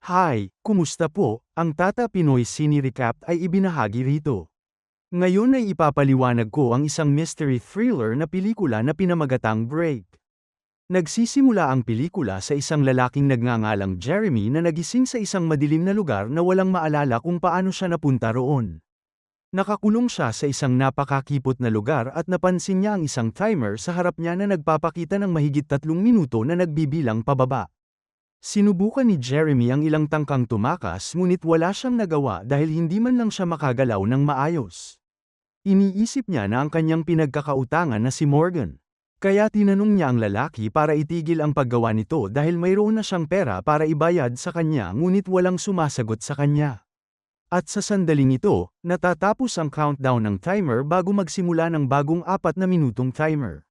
Hi, kumusta po? Ang Tata Pinoy Cine Recap ay ibinahagi rito. Ngayon ay ipapaliwanag ko ang isang mystery thriller na pelikula na pinamagatang Break. Nagsisimula ang pelikula sa isang lalaking nagngangalang Jeremy na nagising sa isang madilim na lugar na walang maalala kung paano siya napunta roon. Nakakulong siya sa isang napakakipot na lugar at napansin niya ang isang timer sa harap niya na nagpapakita ng mahigit 3 minuto na nagbibilang pababa. Sinubukan ni Jeremy ang ilang tangkang tumakas ngunit wala siyang nagawa dahil hindi man lang siya makagalaw ng maayos. Iniisip niya na ang kanyang pinagkakautangan na si Morgan. Kaya tinanong niya ang lalaki para itigil ang paggawa nito dahil mayroon na siyang pera para ibayad sa kanya ngunit walang sumasagot sa kanya. At sa sandaling ito, natatapos ang countdown ng timer bago magsimula ng bagong 4 na minutong timer.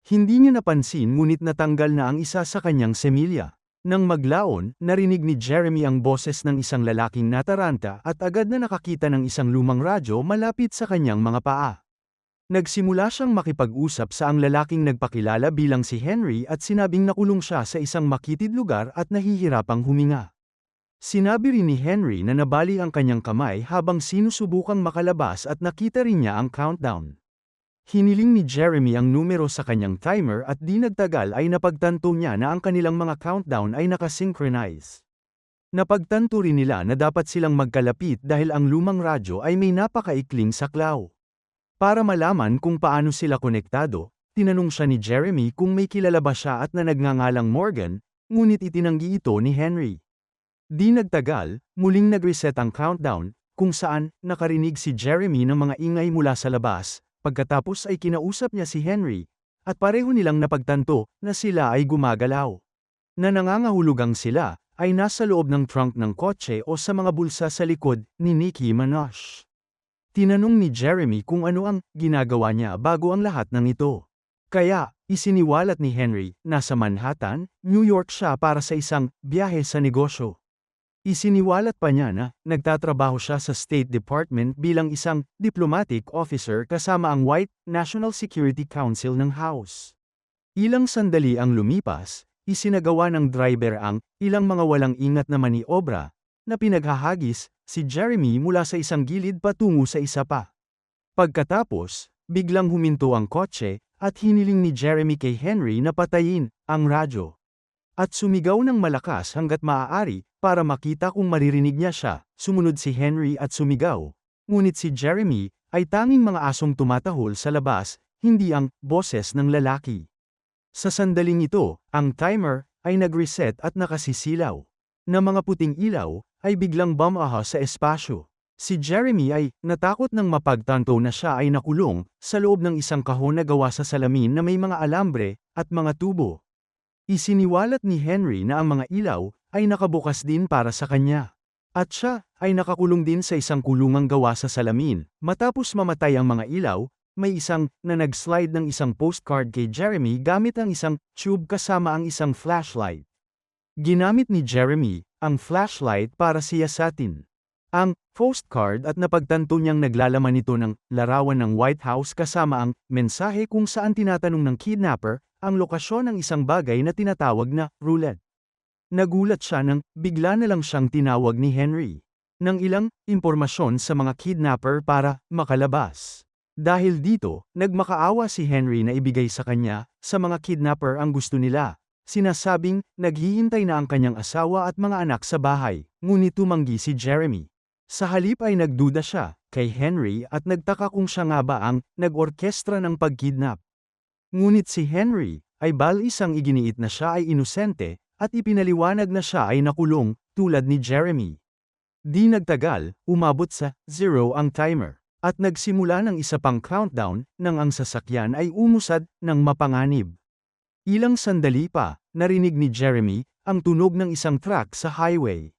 Hindi niya napansin ngunit natanggal na ang isa sa kanyang semilya. Nang maglaon, narinig ni Jeremy ang boses ng isang lalaking nataranta at agad na nakakita ng isang lumang radyo malapit sa kanyang mga paa. Nagsimula siyang makipag-usap sa ang lalaking nagpakilala bilang si Henry at sinabing nakulong siya sa isang makitid lugar at nahihirapang huminga. Sinabi rin ni Henry na nabali ang kanyang kamay habang sinusubukang makalabas at nakita rin niya ang countdown. Hiniling ni Jeremy ang numero sa kanyang timer at di nagtagal ay napagtanto niya na ang kanilang mga countdown ay nakasynchronize. Napagtanto rin nila na dapat silang magkalapit dahil ang lumang radyo ay may napakaikling saklaw. Para malaman kung paano sila konektado, tinanong siya ni Jeremy kung may kilala ba siya at na nagngangalang Morgan, ngunit itinanggi ito ni Henry. Di nagtagal, muling nag-reset ang countdown, kung saan nakarinig si Jeremy ng mga ingay mula sa labas. Pagkatapos ay kinausap niya si Henry, at pareho nilang napagtanto na sila ay gumagalaw. Na nangangahulugang sila ay nasa loob ng trunk ng kotse o sa mga bulsa sa likod ni Nicki Minaj. Tinanong ni Jeremy kung ano ang ginagawa niya bago ang lahat ng ito. Kaya, isiniwalat ni Henry, nasa Manhattan, New York siya para sa isang biyahe sa negosyo. Isiniwalat pa niya na nagtatrabaho siya sa State Department bilang isang diplomatic officer kasama ang White National Security Council ng House. Ilang sandali ang lumipas, isinagawa ng driver ang ilang mga walang ingat na maniobra na pinaghahagis si Jeremy mula sa isang gilid patungo sa isa pa. Pagkatapos, biglang huminto ang kotse at hiniling ni Jeremy kay Henry na patayin ang radyo. At sumigaw ng malakas hanggat maaari para makita kung maririnig niya siya. Sumunod si Henry at sumigaw. Ngunit si Jeremy ay tanging mga asong tumatahol sa labas, hindi ang boses ng lalaki. Sa sandaling ito, ang timer ay nag-reset at nakasisilaw. Na mga puting ilaw ay biglang bumaha sa espasyo. Si Jeremy ay natakot nang mapagtanto na siya ay nakulong sa loob ng isang kahon na gawa sa salamin na may mga alambre at mga tubo. Isiniwalat ni Henry na ang mga ilaw ay nakabukas din para sa kanya. At siya ay nakakulong din sa isang kulungang gawa sa salamin. Matapos mamatay ang mga ilaw, may isang na nag-slide ng isang postcard kay Jeremy gamit ang isang tube kasama ang isang flashlight. Ginamit ni Jeremy ang flashlight para siyasatin ang postcard at napagtanto niyang naglalaman ito ng larawan ng White House kasama ang mensahe kung saan tinatanong ng kidnapper ang lokasyon ng isang bagay na tinatawag na roulette. Nagulat siya nang bigla na lang siyang tinawag ni Henry ng ilang impormasyon sa mga kidnapper para makalabas. Dahil dito, nagmakaawa si Henry na ibigay sa kanya sa mga kidnapper ang gusto nila. Sinasabing naghihintay na ang kanyang asawa at mga anak sa bahay, ngunit tumanggi si Jeremy. Sa halip ay nagduda siya kay Henry at nagtaka kung siya nga ba ang nag-orkestra ng pagkidnap. Ngunit si Henry ay balisang iginiit na siya ay inosente at ipinaliwanag na siya ay nakulong tulad ni Jeremy. Di nagtagal, umabot sa 0 ang timer at nagsimula ng isa pang countdown nang ang sasakyan ay umusad ng mapanganib. Ilang sandali pa, narinig ni Jeremy ang tunog ng isang truck sa highway.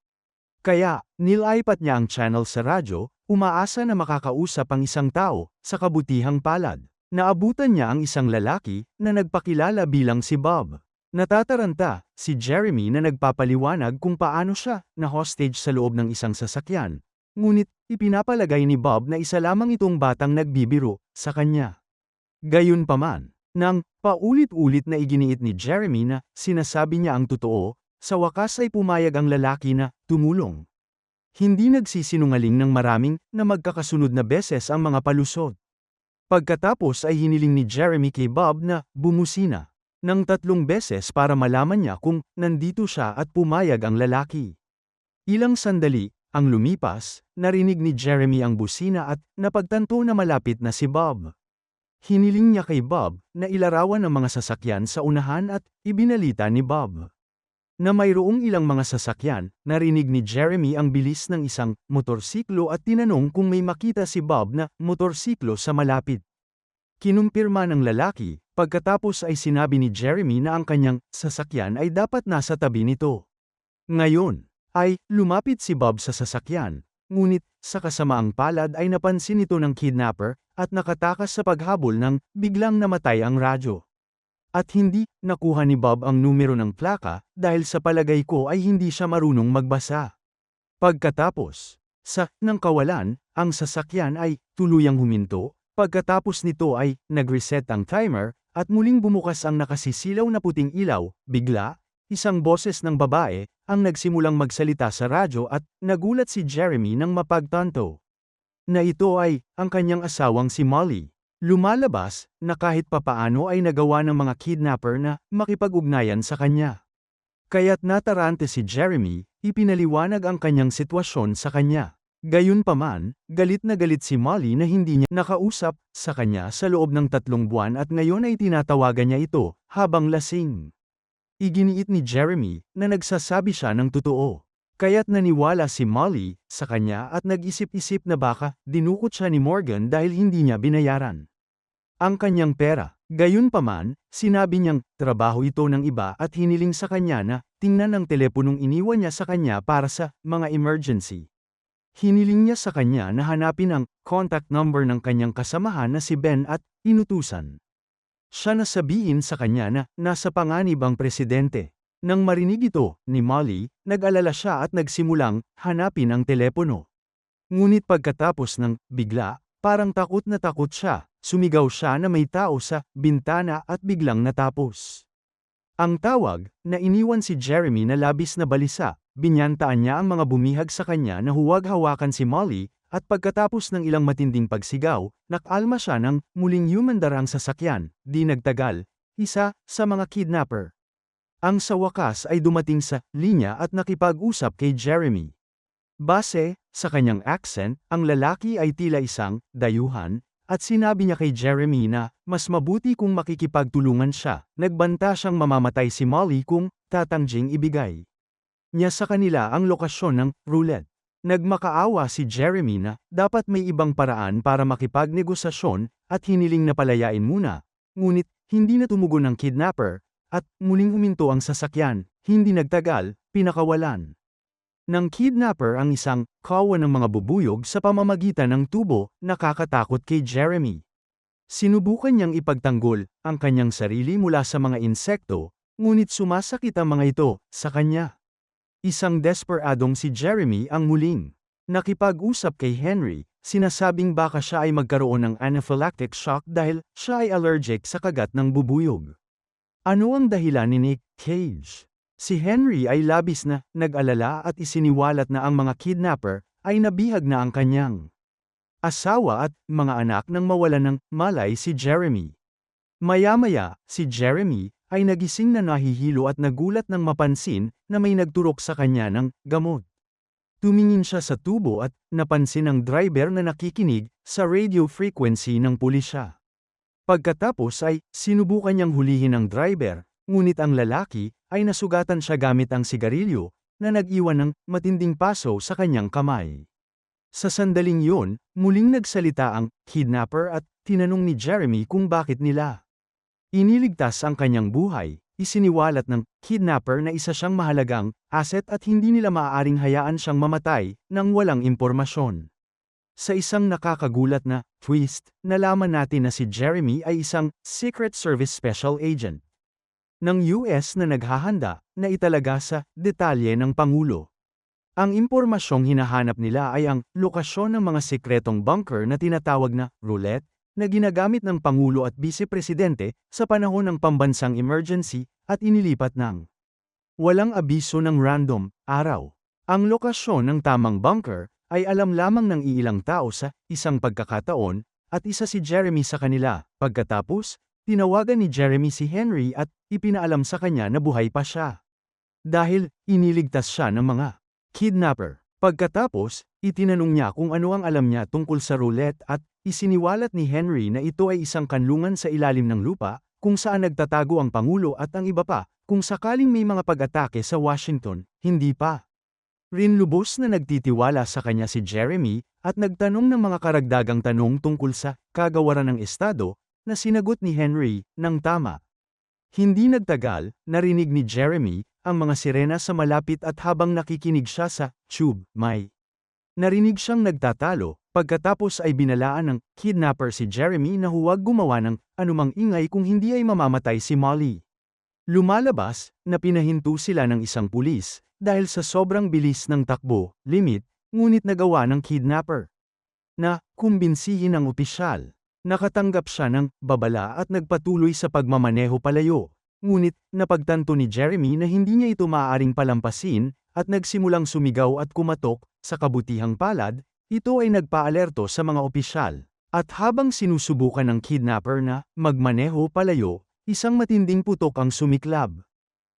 Kaya, nilaipat niya ang channel sa radyo, umaasa na makakausap ang isang tao, sa kabutihang palad. Naabutan niya ang isang lalaki na nagpakilala bilang si Bob. Natataranta si Jeremy na nagpapaliwanag kung paano siya na hostage sa loob ng isang sasakyan. Ngunit, ipinapalagay ni Bob na isa lamang itong batang nagbibiro sa kanya. Gayunpaman, nang paulit-ulit na iginiit ni Jeremy na sinasabi niya ang totoo, Sa wakas ay pumayag ang lalaki na tumulong. Hindi nagsisinungaling ng maraming na magkakasunod na beses ang mga palusot. Pagkatapos ay hiniling ni Jeremy kay Bob na bumusina ng 3 beses para malaman niya kung nandito siya at pumayag ang lalaki. Ilang sandali ang lumipas, narinig ni Jeremy ang busina at napagtanto na malapit na si Bob. Hiniling niya kay Bob na ilarawan ang mga sasakyan sa unahan at ibinalita ni Bob na mayroong ilang mga sasakyan. Narinig ni Jeremy ang bilis ng isang motorsiklo at tinanong kung may makita si Bob na motorsiklo sa malapit. Kinumpirma ng lalaki, pagkatapos ay sinabi ni Jeremy na ang kanyang sasakyan ay dapat nasa tabi nito. Ngayon ay lumapit si Bob sa sasakyan, ngunit sa kasamaang palad ay napansin ito ng kidnapper at nakatakas sa paghabol nang biglang namatay ang radyo. At hindi nakuha ni Bob ang numero ng plaka dahil sa palagay ko ay hindi siya marunong magbasa. Pagkatapos ng kawalan, ang sasakyan ay tuluyang huminto. Pagkatapos nito ay nag-reset ang timer at muling bumukas ang nakasisilaw na puting ilaw. Bigla, isang boses ng babae ang nagsimulang magsalita sa radyo at nagulat si Jeremy nang mapagtanto na ito ay ang kanyang asawang si Molly. Lumalabas na kahit papaano ay nagawa ng mga kidnapper na makipag-ugnayan sa kanya. Kaya't natarante si Jeremy, ipinaliwanag ang kanyang sitwasyon sa kanya. Gayunpaman, galit na galit si Molly na hindi niya nakausap sa kanya sa loob ng 3 buwan at ngayon ay tinatawagan niya ito habang lasing. Iginiit ni Jeremy na nagsasabi siya ng totoo. Kaya't naniwala si Molly sa kanya at nag-isip-isip na baka dinukot siya ni Morgan dahil hindi niya binayaran ang kanyang pera. Gayunpaman, sinabi niyang trabaho ito ng iba at hiniling sa kanya na tingnan ang teleponong iniwan niya sa kanya para sa mga emergency. Hiniling niya sa kanya na hanapin ang contact number ng kanyang kasamahan na si Ben at inutusan siya na sabihin sa kanya na nasa panganib ang presidente. Nang marinig ito ni Molly, nag-alala siya at nagsimulang hanapin ang telepono. Ngunit pagkatapos ng bigla, parang takot na takot siya, sumigaw siya na may tao sa bintana at biglang natapos ang tawag na iniwan si Jeremy na labis na balisa. Binyantaan niya ang mga bumihag sa kanya na huwag hawakan si Molly, at pagkatapos ng ilang matinding pagsigaw, nakalma siya nang muling humandar ang sasakyan. Di nagtagal, isa sa mga kidnapper ang sa wakas ay dumating sa linya at nakipag-usap kay Jeremy. Base sa kanyang accent, ang lalaki ay tila isang dayuhan, at sinabi niya kay Jeremy na mas mabuti kung makikipagtulungan siya. Nagbanta siyang mamamatay si Molly kung tatangging ibigay niya sa kanila ang lokasyon ng roulette. Nagmakaawa si Jeremy na dapat may ibang paraan para makipagnegosasyon at hiniling na palayain muna. Ngunit hindi na tumugon ang kidnapper at muling huminto ang sasakyan. Hindi nagtagal, pinakawalan ng kidnapper ang isang kawa ng mga bubuyog sa pamamagitan ng tubo. Nakakatakot kay Jeremy. Sinubukan niyang ipagtanggol ang kanyang sarili mula sa mga insekto, ngunit sumasakit ang mga ito sa kanya. Isang desperadong si Jeremy ang muling nakipag-usap kay Henry, sinasabing baka siya ay magkaroon ng anaphylactic shock dahil siya ay allergic sa kagat ng bubuyog. Ano ang dahilan ni Nick Cage? Si Henry ay labis na nag-alala at isiniwalat na ang mga kidnapper ay nabihag na ang kanyang asawa at mga anak nang mawalan ng malay si Jeremy. Maya-maya, si Jeremy ay nagising na nahihilo at nagulat nang mapansin na may nagturok sa kanya ng gamot. Tumingin siya sa tubo at napansin ang driver na nakikinig sa radio frequency ng pulisya. Pagkatapos ay sinubukan niyang hulihin ang driver, ngunit ang lalaki ay nasugatan siya gamit ang sigarilyo na nag-iwan ng matinding paso sa kanyang kamay. Sa sandaling yun, muling nagsalita ang kidnapper at tinanong ni Jeremy kung bakit nila iniligtas ang kanyang buhay. Isiniwalat ng kidnapper na isa siyang mahalagang asset at hindi nila maaaring hayaan siyang mamatay nang walang impormasyon. Sa isang nakakagulat na twist, nalaman natin na si Jeremy ay isang Secret Service Special Agent ng US na naghahanda na italaga sa detalye ng Pangulo. Ang impormasyong hinahanap nila ay ang lokasyon ng mga sikretong bunker na tinatawag na roulette, na ginagamit ng Pangulo at Bisepresidente sa panahon ng pambansang emergency at inilipat ng Walang abiso ng random araw. Ang lokasyon ng tamang bunker ay alam lamang ng iilang tao sa isang pagkakataon, at isa si Jeremy sa kanila. Pagkatapos, tinawagan ni Jeremy si Henry at ipinaalam sa kanya na buhay pa siya. Dahil iniligtas siya ng mga kidnapper. Pagkatapos, itinanong niya kung ano ang alam niya tungkol sa roulette at isiniwalat ni Henry na ito ay isang kanlungan sa ilalim ng lupa, kung saan nagtatago ang Pangulo at ang iba pa, kung sakaling may mga pag-atake sa Washington. Hindi pa rin lubos na nagtitiwala sa kanya si Jeremy, at nagtanong ng mga karagdagang tanong tungkol sa kagawaran ng estado, na sinagot ni Henry ng tama. Hindi nagtagal, narinig ni Jeremy ang mga sirena sa malapit at habang nakikinig siya sa tube, may narinig siyang nagtatalo. Pagkatapos ay binalaan ng kidnapper si Jeremy na huwag gumawa ng anumang ingay kung hindi ay mamamatay si Molly. Lumalabas na pinahinto sila ng isang pulis dahil sa sobrang bilis ng takbo, limit, ngunit nagawa ng kidnapper na kumbinsihin ang opisyal. Nakatanggap siya ng babala at nagpatuloy sa pagmamaneho palayo. Ngunit napagtanto ni Jeremy na hindi niya ito maaaring palampasin at nagsimulang sumigaw at kumatok. Sa kabutihang palad, ito ay nagpaalerto sa mga opisyal. At habang sinusubukan ng kidnapper na magmaneho palayo, isang matinding putok ang sumiklab.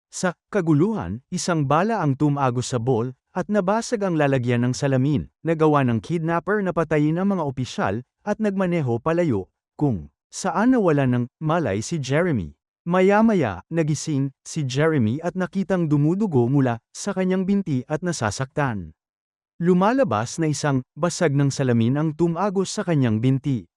Sa kaguluhan, isang bala ang tumagos sa ball at nabasag ang lalagyan ng salamin. Nagawa ng kidnapper na patayin ang mga opisyal at nagmaneho palayo, kung saan nawala ng malay si Jeremy. Maya-maya, nagising si Jeremy at nakitang dumudugo mula sa kanyang binti at nasasaktan. Lumalabas na isang basag ng salamin ang tumagos sa kanyang binti.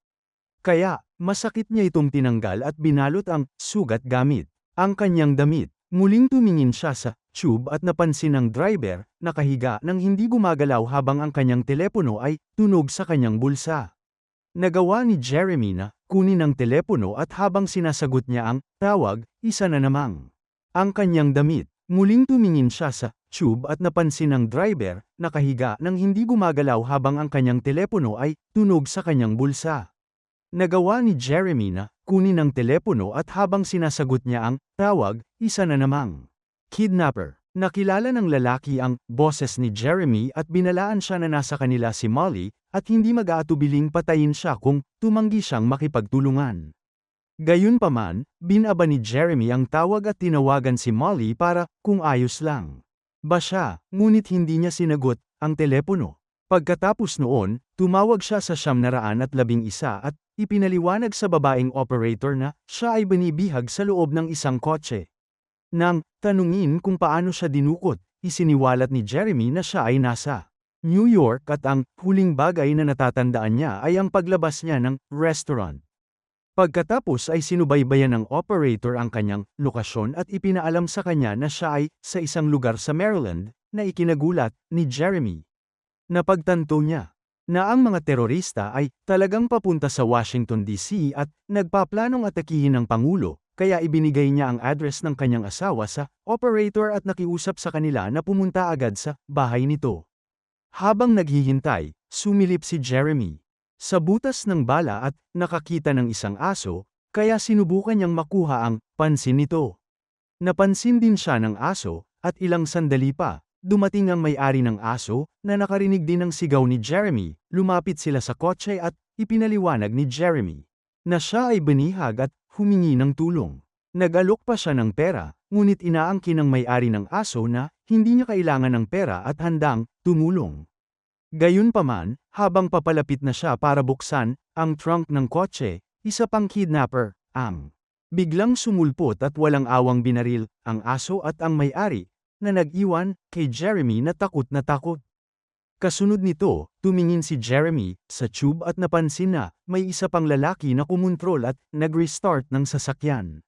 Kaya, masakit niya itong tinanggal at binalot ang sugat gamit ang kanyang damit. Muling tumingin siya sa tube at napansin ng driver, nakahiga nang hindi gumagalaw habang ang kanyang telepono ay tunog sa kanyang bulsa. Nagawa ni Jeremy na kunin ang telepono at habang sinasagot niya ang tawag, isa na namang ang kanyang damit. Muling tumingin siya sa tube at napansin ng driver, nakahiga nang hindi gumagalaw habang ang kanyang telepono ay tunog sa kanyang bulsa. Nagawa ni Jeremy na kunin ang telepono at habang sinasagot niya ang tawag, isa na namang kidnapper. Nakilala ng lalaki ang boses ni Jeremy at binalaan siya na nasa kanila si Molly at hindi mag-aatubiling patayin siya kung tumanggi siyang makipagtulungan. Gayunpaman, binaba ni Jeremy ang tawag at tinawagan si Molly para kung ayos lang ba siya, ngunit hindi niya sinagot ang telepono. Pagkatapos noon, tumawag siya sa 911 at ipinaliwanag sa babaeng operator na siya ay binibihag sa loob ng isang kotse. Nang tanungin kung paano siya dinukot, isiniwalat ni Jeremy na siya ay nasa New York at ang huling bagay na natatandaan niya ay ang paglabas niya ng restaurant. Pagkatapos ay sinubaybayan ng operator ang kanyang lokasyon at ipinaalam sa kanya na siya ay sa isang lugar sa Maryland, na ikinagulat ni Jeremy. Napagtanto niya na ang mga terorista ay talagang papunta sa Washington DC at nagpaplanong atakihin ng Pangulo, kaya ibinigay niya ang address ng kanyang asawa sa operator at nakiusap sa kanila na pumunta agad sa bahay nito. Habang naghihintay, sumilip si Jeremy sa butas ng bala at nakakita ng isang aso, kaya sinubukan niyang makuha ang pansin nito. Napansin din siya ng aso, at ilang sandali pa, dumating ang may-ari ng aso, na nakarinig din ng sigaw ni Jeremy. Lumapit sila sa kotse at ipinaliwanag ni Jeremy na siya ay binihag at humingi ng tulong. Nag-alok pa siya ng pera, ngunit inaangkin ng may-ari ng aso na hindi niya kailangan ng pera at handang tumulong. Gayunpaman, habang papalapit na siya para buksan ang trunk ng kotse, isa pang kidnapper ang biglang sumulpot at walang awang binaril ang aso at ang may-ari, na nag-iwan kay Jeremy na takot na takot. Kasunod nito, tumingin si Jeremy sa tube at napansin na may isa pang lalaki na kumontrol at nag-restart ng sasakyan.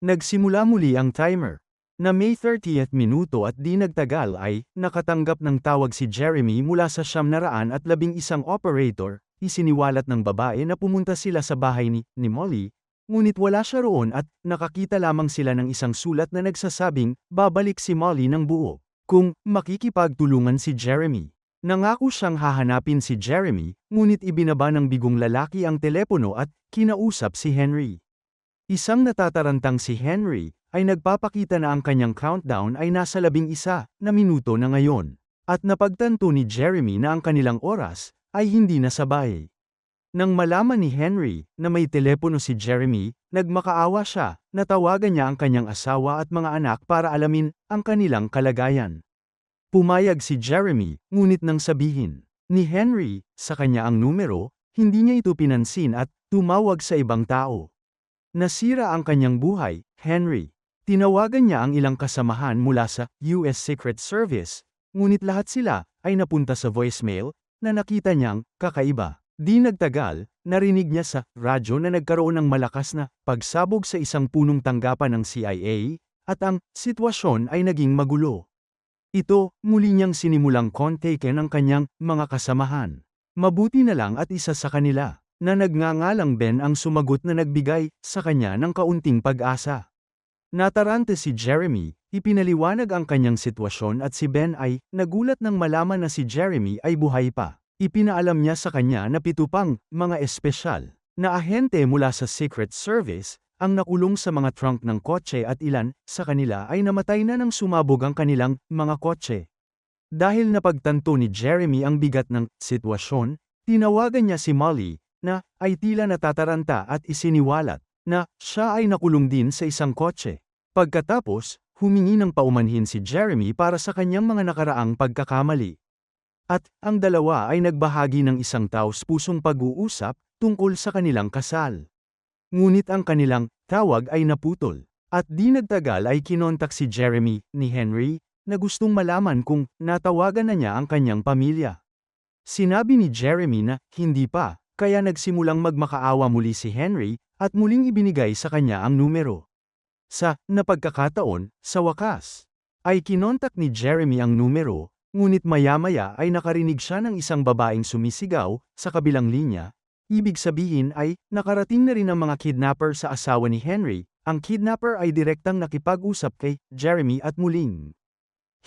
Nagsimula muli ang timer na May 30th minuto at di nagtagal ay nakatanggap ng tawag si Jeremy mula sa 911 operator. Isiniwalat ng babae na pumunta sila sa bahay ni Molly, ngunit wala siya roon at nakakita lamang sila ng isang sulat na nagsasabing babalik si Molly ng buo kung makikipagtulungan si Jeremy. Nangako siyang hahanapin si Jeremy, ngunit ibinaba ng bigong lalaki ang telepono at kinausap si Henry. Isang natatarantang si Henry ay nagpapakita na ang kanyang countdown ay nasa 11 na minuto na ngayon. At napagtanto ni Jeremy na ang kanilang oras ay hindi nasabay. Nang malaman ni Henry na may telepono si Jeremy, nagmakaawa siya, natawagan niya ang kanyang asawa at mga anak para alamin ang kanilang kalagayan. Pumayag si Jeremy, ngunit nang sabihin ni Henry sa kanya ang numero, hindi niya ito pinansin at tumawag sa ibang tao. Nasira ang kanyang buhay, Henry. Tinawagan niya ang ilang kasamahan mula sa US Secret Service, ngunit lahat sila ay napunta sa voicemail na nakita niyang kakaiba. Di nagtagal, narinig niya sa radyo na nagkaroon ng malakas na pagsabog sa isang punong tanggapan ng CIA, at ang sitwasyon ay naging magulo. Ito, muli niyang sinimulang kontakin ang kanyang mga kasamahan. Mabuti na lang at isa sa kanila, na nagngangalang Ben ang sumagot na nagbigay sa kanya ng kaunting pag-asa. Natarante si Jeremy, ipinaliwanag ang kanyang sitwasyon at si Ben ay nagulat nang malaman na si Jeremy ay buhay pa. Ipinaalam niya sa kanya na 7 pang mga espesyal na ahente mula sa Secret Service ang nakulong sa mga trunk ng kotse at ilan sa kanila ay namatay na nang sumabog ang kanilang mga kotse. Dahil napagtanto ni Jeremy ang bigat ng sitwasyon, tinawagan niya si Molly na ay tila natataranta at isiniwalat na siya ay nakulong din sa isang kotse. Pagkatapos, humingi ng paumanhin si Jeremy para sa kanyang mga nakaraang pagkakamali. At ang dalawa ay nagbahagi ng isang taos-pusong pag-uusap tungkol sa kanilang kasal. Ngunit ang kanilang tawag ay naputol. At di nagtagal ay kinontak si Jeremy ni Henry na gustong malaman kung natawagan na niya ang kanyang pamilya. Sinabi ni Jeremy na hindi pa, kaya nagsimulang magmakaawa muli si Henry at muling ibinigay sa kanya ang numero. Sa napagkakataon, sa wakas, ay kinontak ni Jeremy ang numero, ngunit maya-maya ay nakarinig siya ng isang babaeng sumisigaw sa kabilang linya. Ibig sabihin ay nakarating na rin ang mga kidnapper sa asawa ni Henry. Ang kidnapper ay direktang nakipag-usap kay Jeremy at muling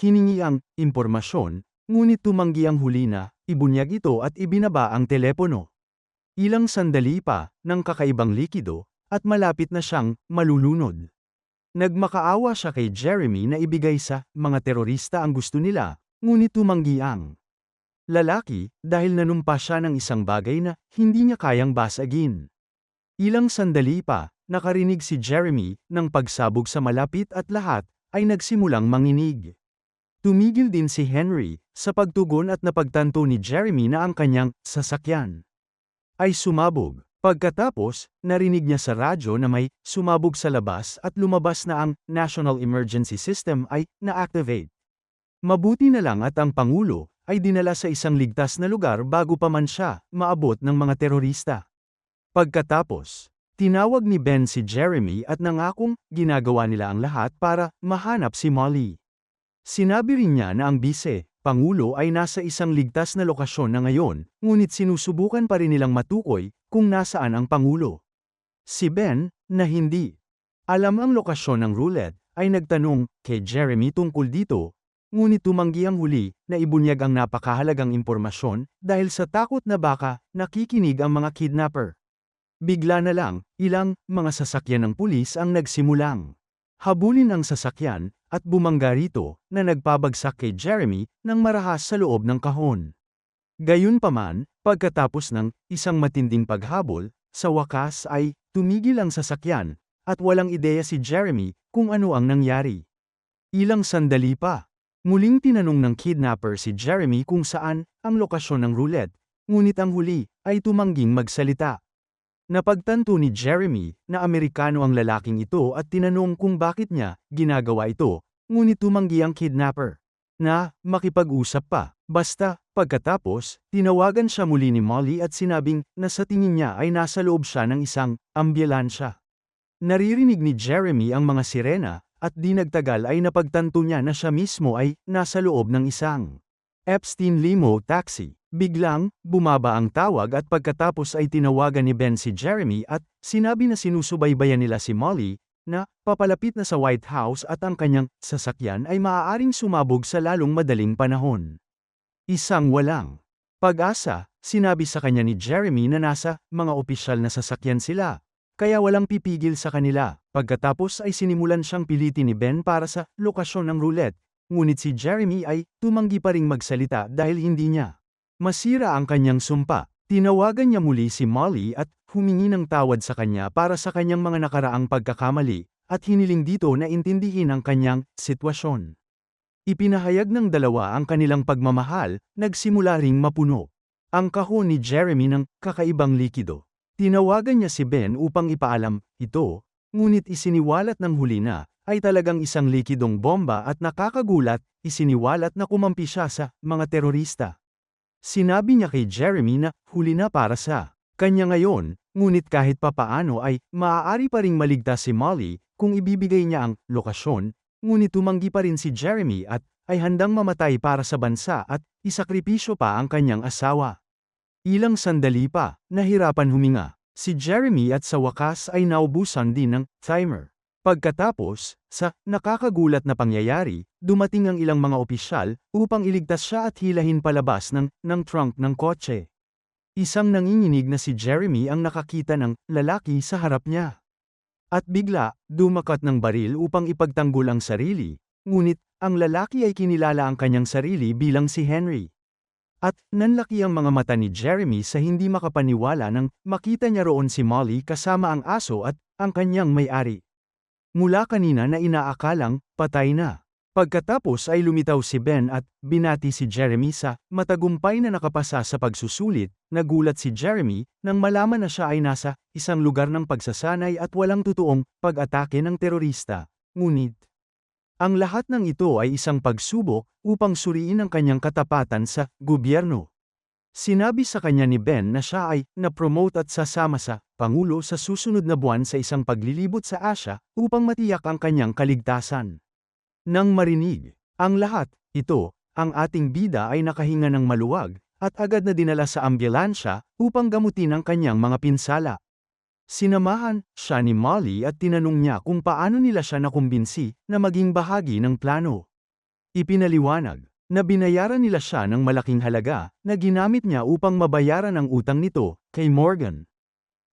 hiningi ang impormasyon, ngunit tumanggi ang huli na ibunyag ito at ibinaba ang telepono. Ilang sandali pa, ng kakaibang likido, at malapit na siyang malulunod. Nagmakaawa siya kay Jeremy na ibigay sa mga terorista ang gusto nila, ngunit tumanggi ang lalaki dahil nanumpa siya ng isang bagay na hindi niya kayang basagin. Ilang sandali pa, nakarinig si Jeremy ng pagsabog sa malapit at lahat ay nagsimulang manginig. Tumigil din si Henry sa pagtugon at napagtanto ni Jeremy na ang kanyang sasakyan ay sumabog. Pagkatapos, narinig niya sa radyo na may sumabog sa labas at lumabas na ang National Emergency System ay na-activate. Mabuti na lang at ang Pangulo ay dinala sa isang ligtas na lugar bago pa man siya maabot ng mga terorista. Pagkatapos, tinawag ni Ben si Jeremy at nangakong ginagawa nila ang lahat para mahanap si Molly. Sinabi rin niya na ang Pangulo ay nasa isang ligtas na lokasyon na ngayon, ngunit sinusubukan pa rin nilang matukoy kung nasaan ang Pangulo. Si Ben, na hindi alam ang lokasyon ng roulette, ay nagtanong kay Jeremy tungkol dito, ngunit tumanggi ang huli na ibunyag ang napakahalagang impormasyon dahil sa takot na baka nakikinig ang mga kidnapper. Bigla na lang, ilang mga sasakyan ng pulis ang nagsimulang habulin ang sasakyan, at bumangga rito, na nagpabagsak kay Jeremy ng marahas sa loob ng kahon. Gayunpaman, pagkatapos ng isang matinding paghabol, sa wakas ay tumigil ang sasakyan, at walang ideya si Jeremy kung ano ang nangyari. Ilang sandali pa, muling tinanong ng kidnapper si Jeremy kung saan ang lokasyon ng roulette, ngunit ang huli ay tumangging magsalita. Napagtanto ni Jeremy na Amerikano ang lalaking ito at tinanong kung bakit niya ginagawa ito, ngunit tumanggi ang kidnapper na makipag-usap pa. Basta, pagkatapos, tinawagan siya muli ni Molly at sinabing na sa tingin niya ay nasa loob siya ng isang ambulansya. Naririnig ni Jeremy ang mga sirena, at di nagtagal ay napagtanto niya na siya mismo ay nasa loob ng isang Epstein limo taxi. Biglang, bumaba ang tawag at pagkatapos ay tinawagan ni Ben si Jeremy at sinabi na sinusubaybayan nila si Molly, na papalapit na sa White House at ang kanyang sasakyan ay maaaring sumabog sa lalong madaling panahon. Isang walang pag-asa, sinabi sa kanya ni Jeremy na nasa mga opisyal na sasakyan sila, kaya walang pipigil sa kanila. Pagkatapos ay sinimulan siyang pilitin ni Ben para sa lokasyon ng roulette, ngunit si Jeremy ay tumanggi pa ring magsalita dahil hindi niya masira ang kanyang sumpa. Tinawagan niya muli si Molly at humingi ng tawad sa kanya para sa kanyang mga nakaraang pagkakamali, at hiniling dito na intindihin ang kanyang sitwasyon. Ipinahayag ng dalawa ang kanilang pagmamahal, nagsimula ring mapuno ang kahon ni Jeremy ng kakaibang likido. Tinawagan niya si Ben upang ipaalam ito, ngunit isiniwalat ng huli na ay talagang isang likidong bomba at nakakagulat, isiniwalat na kumampi siya sa mga terorista. Sinabi niya kay Jeremy na huli na para sa kanya ngayon, ngunit kahit papaano ay maaari pa ring maligtas si Molly kung ibibigay niya ang lokasyon, ngunit tumanggi pa rin si Jeremy at ay handang mamatay para sa bansa at isakripisyo pa ang kanyang asawa. Ilang sandali pa, nahirapan huminga si Jeremy at sa wakas ay naubusan din ng timer. Pagkatapos, sa nakakagulat na pangyayari, dumating ang ilang mga opisyal upang iligtas siya at hilahin palabas ng trunk ng kotse. Isang nanginginig na si Jeremy ang nakakita ng lalaki sa harap niya. At bigla, dumakat ng baril upang ipagtanggol ang sarili, ngunit ang lalaki ay kinilala ang kanyang sarili bilang si Henry. At nanlaki ang mga mata ni Jeremy sa hindi makapaniwala nang makita niya roon si Molly kasama ang aso at ang kanyang may-ari. Mula kanina na inaakalang patay na. Pagkatapos ay lumitaw si Ben at binati si Jeremy sa matagumpay na nakapasa sa pagsusulit. Nagulat si Jeremy nang malaman na siya ay nasa isang lugar ng pagsasanay at walang totoong pag-atake ng terorista. Ngunit ang lahat ng ito ay isang pagsubok upang suriin ang kanyang katapatan sa gobyerno. Sinabi sa kanya ni Ben na siya ay na-promote at sasama sa Pangulo sa susunod na buwan sa isang paglilibot sa Asia upang matiyak ang kanyang kaligtasan. Nang marinig ang lahat, ito, ang ating bida ay nakahinga ng maluwag at agad na dinala sa ambulansya upang gamutin ang kanyang mga pinsala. Sinamahan siya ni Molly at tinanong niya kung paano nila siya nakumbinsi na maging bahagi ng plano. Ipinaliwanag na binayaran nila siya ng malaking halaga na ginamit niya upang mabayaran ang utang nito kay Morgan.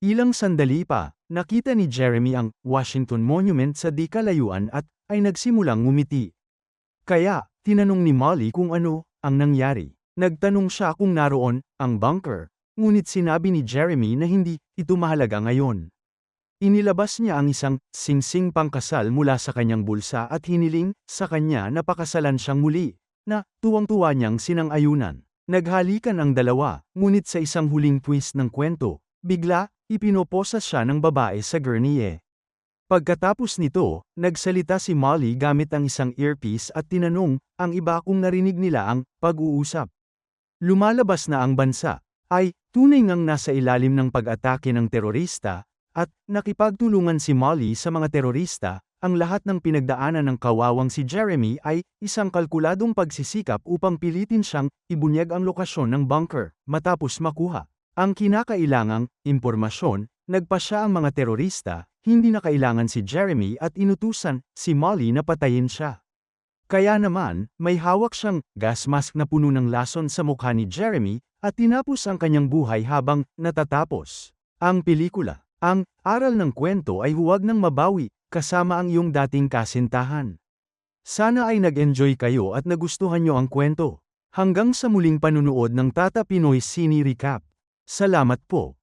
Ilang sandali pa, nakita ni Jeremy ang Washington Monument sa di kalayuan at ay nagsimulang ngumiti. Kaya, tinanong ni Molly kung ano ang nangyari. Nagtanong siya kung naroon ang bunker, ngunit sinabi ni Jeremy na hindi ito mahalaga ngayon. Inilabas niya ang isang singsing pangkasal mula sa kanyang bulsa at hiniling sa kanya na pakasalan siyang muli, na tuwang-tuwa niyang sinang-ayunan. Naghalikan ang dalawa, ngunit sa isang huling twist ng kwento, bigla, ipinoposas siya ng babae sa gurney. Pagkatapos nito, nagsalita si Molly gamit ang isang earpiece at tinanong ang iba kung narinig nila ang pag-uusap. Lumalabas na ang bansa ay tunay ngang nasa ilalim ng pag-atake ng terorista, at nakipagtulungan si Molly sa mga terorista. Ang lahat ng pinagdaanan ng kawawang si Jeremy ay isang kalkuladong pagsisikap upang pilitin siyang ibunyag ang lokasyon ng bunker. Matapos makuha ang kinakailangang impormasyon, nagpa siya ang mga terorista, hindi na kailangan si Jeremy at inutusan si Molly na patayin siya. Kaya naman, may hawak siyang gas mask na puno ng lason sa mukha ni Jeremy at tinapos ang kanyang buhay habang natatapos ang pelikula. Ang aral ng kwento ay huwag nang mabawi kasama ang iyong dating kasintahan. Sana ay nag-enjoy kayo at nagustuhan nyo ang kwento. Hanggang sa muling panunood ng Tata Pinoy Cine Recap. Salamat po.